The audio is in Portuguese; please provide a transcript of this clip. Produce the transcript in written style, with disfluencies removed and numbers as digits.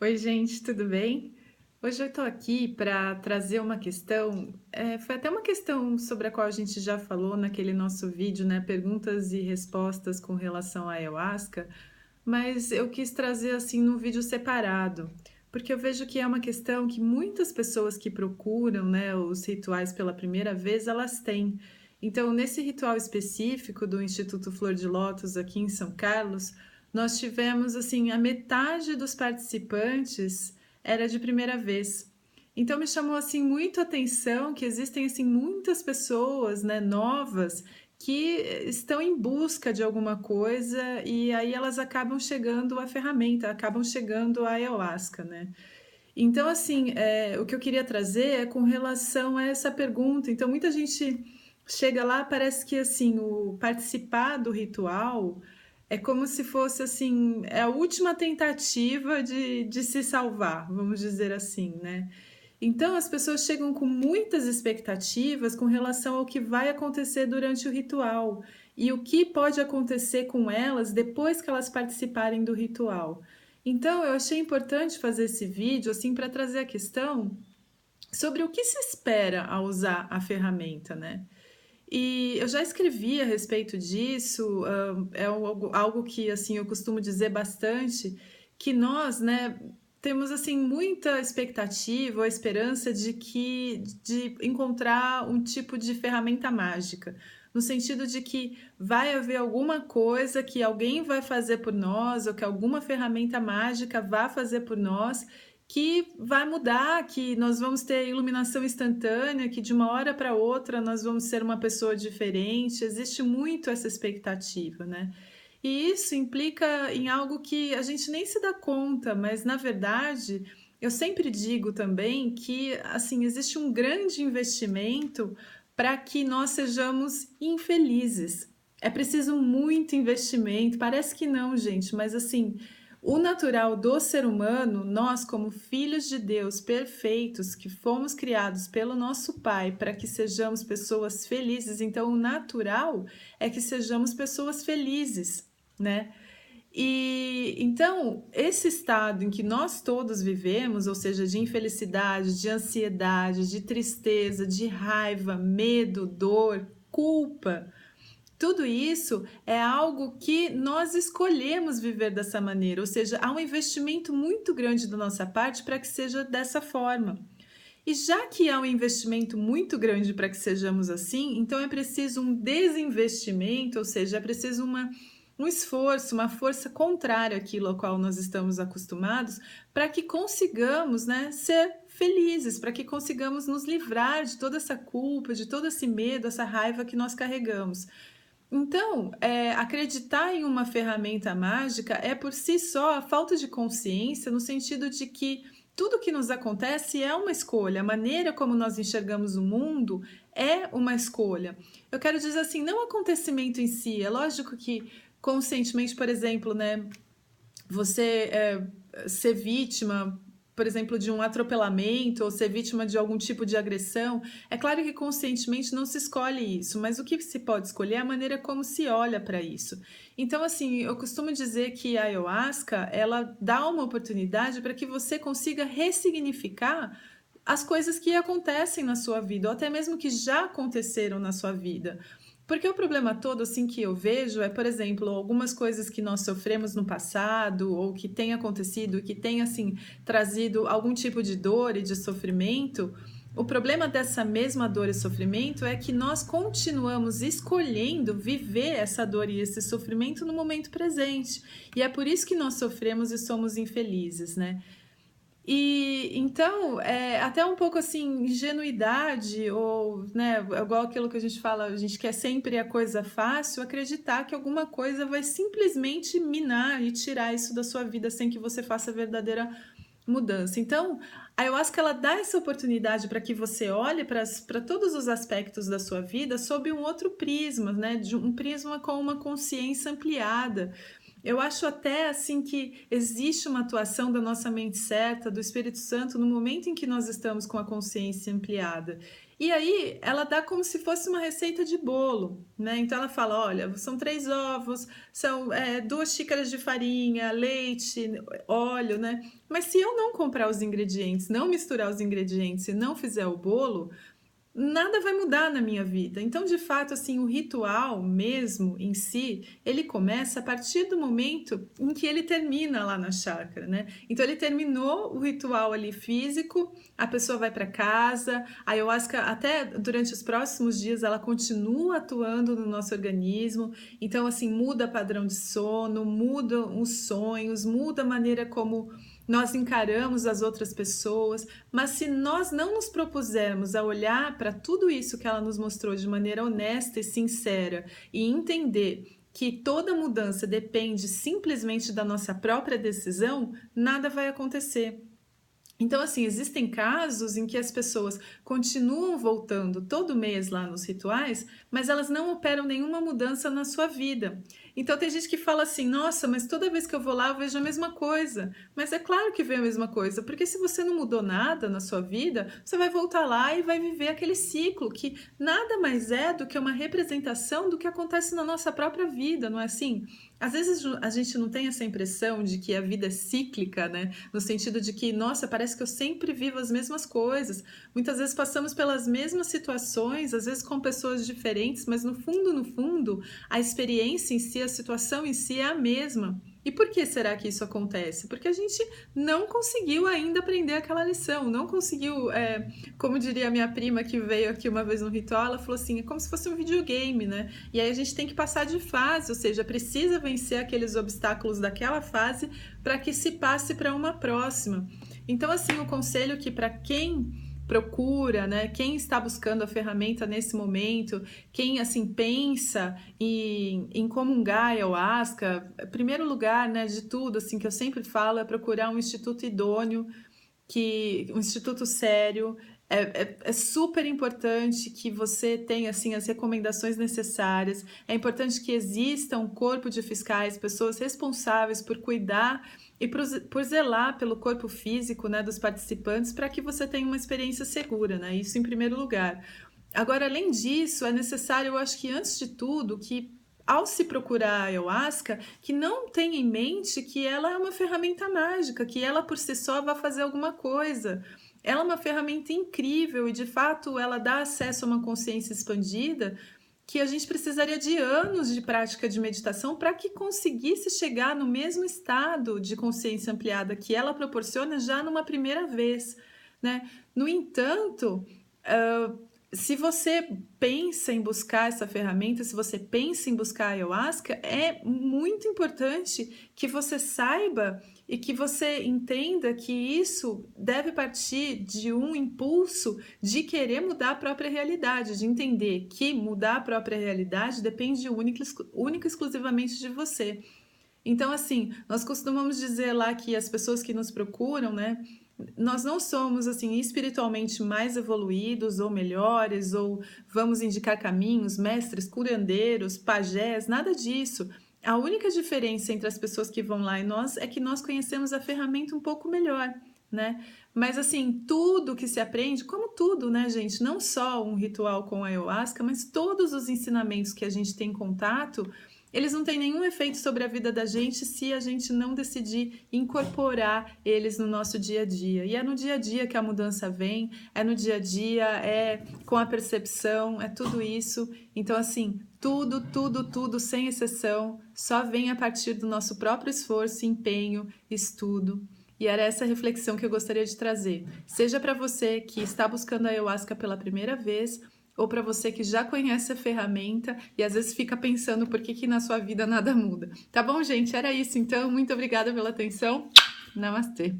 Oi, gente, tudo bem? Hoje eu estou aqui para trazer uma questão, foi até uma questão sobre a qual a gente já falou naquele nosso vídeo, né? Perguntas e respostas com relação à ayahuasca, mas eu quis trazer assim num vídeo separado, porque eu vejo que é uma questão que muitas pessoas que procuram, né, os rituais pela primeira vez, elas têm. Então, nesse ritual específico do Instituto Flor de Lótus aqui em São Carlos, nós tivemos assim a metade dos participantes era de primeira vez. Então me chamou assim muito a atenção que existem assim muitas pessoas, né, novas que estão em busca de alguma coisa e aí elas acabam chegando à ferramenta, acabam chegando à ayahuasca, né? Então, assim, o que eu queria trazer é com relação a essa pergunta. Então, muita gente chega lá, parece que assim, o participar do ritual é como se fosse assim, é a última tentativa de se salvar, vamos dizer assim, né? Então, as pessoas chegam com muitas expectativas com relação ao que vai acontecer durante o ritual e o que pode acontecer com elas depois que elas participarem do ritual. Então, eu achei importante fazer esse vídeo assim para trazer a questão sobre o que se espera ao usar a ferramenta, né? E eu já escrevi a respeito disso, é algo que assim eu costumo dizer bastante, que nós, né, temos assim muita expectativa ou esperança de encontrar um tipo de ferramenta mágica, no sentido de que vai haver alguma coisa que alguém vai fazer por nós, ou que alguma ferramenta mágica vai fazer por nós, que vai mudar, que nós vamos ter iluminação instantânea, que de uma hora para outra nós vamos ser uma pessoa diferente. Existe muito essa expectativa, né? E isso implica em algo que a gente nem se dá conta, mas na verdade, eu sempre digo também que assim existe um grande investimento para que nós sejamos infelizes. É preciso muito investimento. Parece que não, gente, mas assim, o natural do ser humano, nós, como filhos de Deus perfeitos, que fomos criados pelo nosso Pai para que sejamos pessoas felizes, então o natural é que sejamos pessoas felizes, né? E então, esse estado em que nós todos vivemos, ou seja, de infelicidade, de ansiedade, de tristeza, de raiva, medo, dor, culpa, tudo isso é algo que nós escolhemos viver dessa maneira, ou seja, há um investimento muito grande da nossa parte para que seja dessa forma. E já que há um investimento muito grande para que sejamos assim, então é preciso um desinvestimento, ou seja, é preciso um esforço, uma força contrária àquilo ao qual nós estamos acostumados, para que consigamos, né, ser felizes, para que consigamos nos livrar de toda essa culpa, de todo esse medo, essa raiva que nós carregamos. Então, acreditar em uma ferramenta mágica é por si só a falta de consciência, no sentido de que tudo que nos acontece é uma escolha, a maneira como nós enxergamos o mundo é uma escolha. Eu quero dizer assim, não o acontecimento em si, é lógico que conscientemente, por exemplo, né, você ser vítima, por exemplo, de um atropelamento ou ser vítima de algum tipo de agressão, é claro que conscientemente não se escolhe isso, mas o que se pode escolher é a maneira como se olha para isso. Então, assim, eu costumo dizer que a ayahuasca, ela dá uma oportunidade para que você consiga ressignificar as coisas que acontecem na sua vida, ou até mesmo que já aconteceram na sua vida. Porque o problema todo, assim, que eu vejo é, por exemplo, algumas coisas que nós sofremos no passado ou que tem acontecido, que tem, assim, trazido algum tipo de dor e de sofrimento. O problema dessa mesma dor e sofrimento é que nós continuamos escolhendo viver essa dor e esse sofrimento no momento presente. E é por isso que nós sofremos e somos infelizes, né? E então, até um pouco assim, ingenuidade, ou, né, igual aquilo que a gente fala, a gente quer sempre a coisa fácil, acreditar que alguma coisa vai simplesmente minar e tirar isso da sua vida sem que você faça verdadeira mudança. Então, a ayahuasca ela dá essa oportunidade para que você olhe para todos os aspectos da sua vida sob um outro prisma, né? De um prisma com uma consciência ampliada. Eu acho até assim que existe uma atuação da nossa mente certa, do Espírito Santo, no momento em que nós estamos com a consciência ampliada. E aí ela dá como se fosse uma receita de bolo, né? Então ela fala, olha, são 3 ovos, são 2 xícaras de farinha, leite, óleo, né? Mas se eu não comprar os ingredientes, não misturar os ingredientes e não fizer o bolo, nada vai mudar na minha vida. Então, de fato, assim, o ritual mesmo em si, ele começa a partir do momento em que ele termina lá na chácara, né? Então, ele terminou o ritual ali físico, a pessoa vai para casa, a ayahuasca, até durante os próximos dias, ela continua atuando no nosso organismo. Então, assim, muda padrão de sono, muda os sonhos, muda a maneira como nós encaramos as outras pessoas, mas se nós não nos propusermos a olhar para tudo isso que ela nos mostrou de maneira honesta e sincera e entender que toda mudança depende simplesmente da nossa própria decisão, nada vai acontecer. Então, assim, existem casos em que as pessoas continuam voltando todo mês lá nos rituais, mas elas não operam nenhuma mudança na sua vida. Então, tem gente que fala assim: nossa, mas toda vez que eu vou lá eu vejo a mesma coisa. Mas é claro que vê a mesma coisa, porque se você não mudou nada na sua vida, você vai voltar lá e vai viver aquele ciclo que nada mais é do que uma representação do que acontece na nossa própria vida, não é assim? Às vezes a gente não tem essa impressão de que a vida é cíclica, né? No sentido de que, nossa, parece que eu sempre vivo as mesmas coisas. Muitas vezes passamos pelas mesmas situações, às vezes com pessoas diferentes, mas no fundo, a experiência em si, a situação em si é a mesma. E por que será que isso acontece? Porque a gente não conseguiu ainda aprender aquela lição, não conseguiu, como diria a minha prima que veio aqui uma vez no ritual, ela falou assim, é como se fosse um videogame, né? E aí a gente tem que passar de fase, ou seja, precisa vencer aqueles obstáculos daquela fase para que se passe para uma próxima. Então, assim, o conselho que para quem procura, né? Quem está buscando a ferramenta nesse momento, quem assim pensa em comungar a ayahuasca, primeiro lugar, né, de tudo, assim que eu sempre falo é procurar um instituto idôneo, um instituto sério. É super importante que você tenha assim as recomendações necessárias. É importante que exista um corpo de fiscais, pessoas responsáveis por cuidar e por zelar pelo corpo físico, né, dos participantes, para que você tenha uma experiência segura, né? Isso em primeiro lugar. Agora, além disso, é necessário, eu acho que antes de tudo, que ao se procurar a ayahuasca, que não tenha em mente que ela é uma ferramenta mágica, que ela por si só vai fazer alguma coisa. Ela é uma ferramenta incrível e, de fato, ela dá acesso a uma consciência expandida que a gente precisaria de anos de prática de meditação para que conseguisse chegar no mesmo estado de consciência ampliada que ela proporciona já numa primeira vez, né? No entanto, se você pensa em buscar essa ferramenta, se você pensa em buscar a ayahuasca, é muito importante que você saiba e que você entenda que isso deve partir de um impulso de querer mudar a própria realidade, de entender que mudar a própria realidade depende única e exclusivamente de você. Então, assim, nós costumamos dizer lá que as pessoas que nos procuram, né, nós não somos, assim, espiritualmente mais evoluídos ou melhores, ou vamos indicar caminhos, mestres, curandeiros, pajés, nada disso. A única diferença entre as pessoas que vão lá e nós é que nós conhecemos a ferramenta um pouco melhor, né? Mas, assim, tudo que se aprende, como tudo, né, gente? Não só um ritual com ayahuasca, mas todos os ensinamentos que a gente tem contato, eles não têm nenhum efeito sobre a vida da gente se a gente não decidir incorporar eles no nosso dia a dia. E é no dia a dia que a mudança vem, é no dia a dia, é com a percepção, é tudo isso. Então, assim, tudo, sem exceção, só vem a partir do nosso próprio esforço, empenho, estudo. E era essa reflexão que eu gostaria de trazer. Seja para você que está buscando a ayahuasca pela primeira vez, ou para você que já conhece a ferramenta e às vezes fica pensando por que na sua vida nada muda. Tá bom, gente? Era isso então. Muito obrigada pela atenção. Namastê.